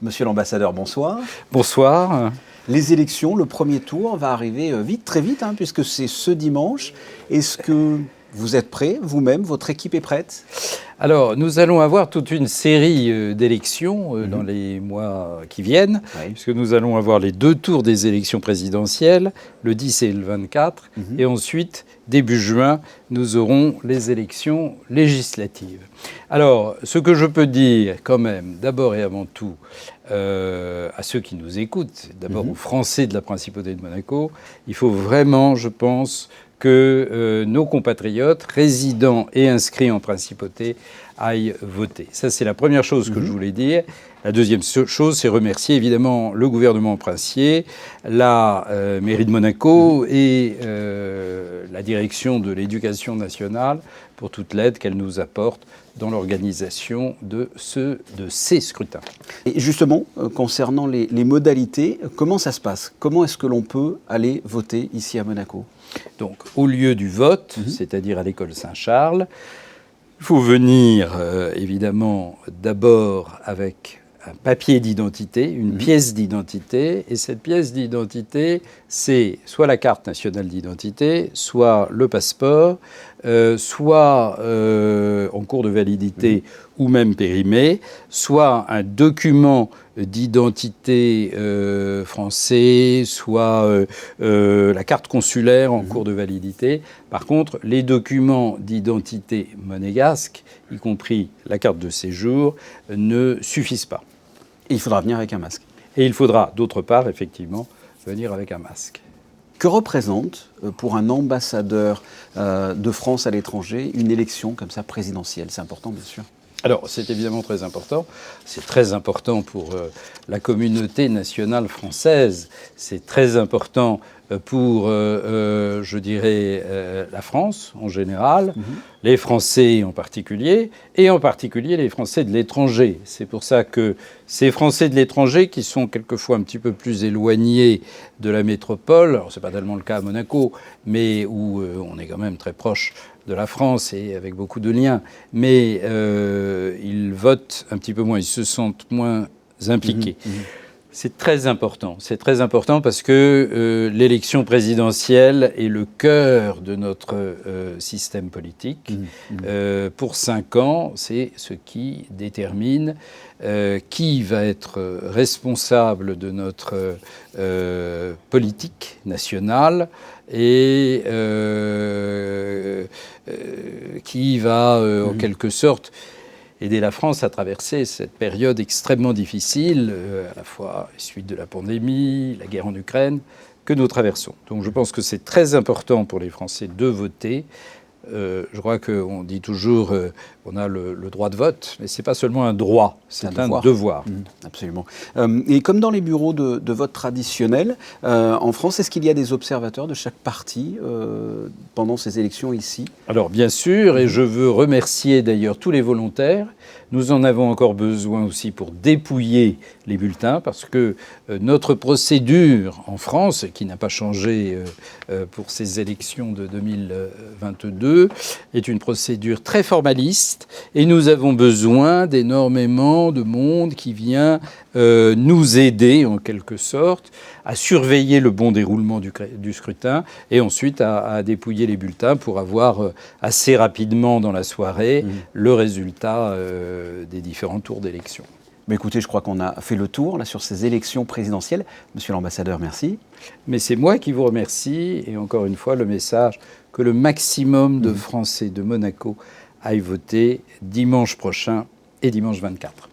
Monsieur l'ambassadeur, bonsoir. Bonsoir. Les élections, le premier tour va arriver vite, très vite, puisque c'est ce dimanche. Est-ce que vous êtes prêts, vous-même, votre équipe est prête? Alors, nous allons avoir toute une série d'élections dans les mois qui viennent, puisque nous allons avoir les 2 tours des élections présidentielles, le 10 et le 24, et ensuite, début juin, nous aurons les élections législatives. Alors, ce que je peux dire quand même, d'abord et avant tout, à ceux qui nous écoutent, d'abord aux Français de la Principauté de Monaco, il faut vraiment, je pense, que nos compatriotes résidents et inscrits en principauté aillent voter. Ça, c'est la première chose que je voulais dire. La deuxième chose, c'est remercier évidemment le gouvernement princier, la mairie de Monaco et la direction de l'éducation nationale pour toute l'aide qu'elle nous apporte dans l'organisation de ces scrutins. Et justement, concernant les modalités, comment ça se passe? Comment est-ce que l'on peut aller voter ici à Monaco? Donc, au lieu du vote, c'est-à-dire à l'école Saint-Charles, il faut venir, évidemment, d'abord avec un papier d'identité, une pièce d'identité. Et cette pièce d'identité, c'est soit la carte nationale d'identité, soit le passeport, soit en cours de validité ou même périmé, soit un document d'identité français, soit la carte consulaire en cours de validité. Par contre, les documents d'identité monégasques, y compris la carte de séjour, ne suffisent pas. Et il faudra venir avec un masque. Et il faudra, d'autre part, effectivement, venir avec un masque. Que représente, pour un ambassadeur de France à l'étranger, une élection comme ça présidentielle? C'est important, bien sûr. Alors, c'est évidemment très important. C'est très important pour la communauté nationale française. C'est très important pour, je dirais, la France en général, les Français en particulier, et en particulier les Français de l'étranger. C'est pour ça que ces Français de l'étranger, qui sont quelquefois un petit peu plus éloignés de la métropole, alors c'est pas tellement le cas à Monaco, mais où on est quand même très proche de la France et avec beaucoup de liens, mais ils votent un petit peu moins, ils se sentent moins impliqués. C'est très important parce que l'élection présidentielle est le cœur de notre système politique. Pour 5 ans, c'est ce qui détermine qui va être responsable de notre politique nationale et qui va, en quelque sorte, aider la France à traverser cette période extrêmement difficile, à la fois suite de la pandémie, la guerre en Ukraine, que nous traversons. Donc je pense que c'est très important pour les Français de voter. Je crois qu'on dit toujours on a le droit de vote, mais ce n'est pas seulement un droit, c'est un devoir. Absolument. Et comme dans les bureaux de vote traditionnels, en France, est-ce qu'il y a des observateurs de chaque parti pendant ces élections ici? Alors bien sûr, et je veux remercier d'ailleurs tous les volontaires. Nous en avons encore besoin aussi pour dépouiller les bulletins, parce que notre procédure en France, qui n'a pas changé pour ces élections de 2022, est une procédure très formaliste, et nous avons besoin d'énormément de monde qui vient nous aider, en quelque sorte, à surveiller le bon déroulement du scrutin, et ensuite à dépouiller les bulletins pour avoir assez rapidement dans la soirée le résultat des différents tours d'élection. Mais écoutez, je crois qu'on a fait le tour là, sur ces élections présidentielles. Monsieur l'ambassadeur, merci. Mais c'est moi qui vous remercie. Et encore une fois, le message que le maximum de Français de Monaco aillent voter dimanche prochain et dimanche 24.